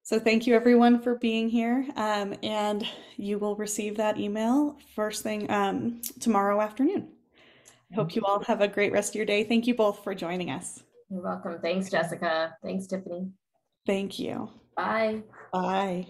So thank you everyone for being here, and you will receive that email first thing tomorrow afternoon. I hope you all have a great rest of your day. Thank you both for joining us. You're welcome. Thanks, Jessica. Thanks, Tiffany. Thank you. Bye. Bye.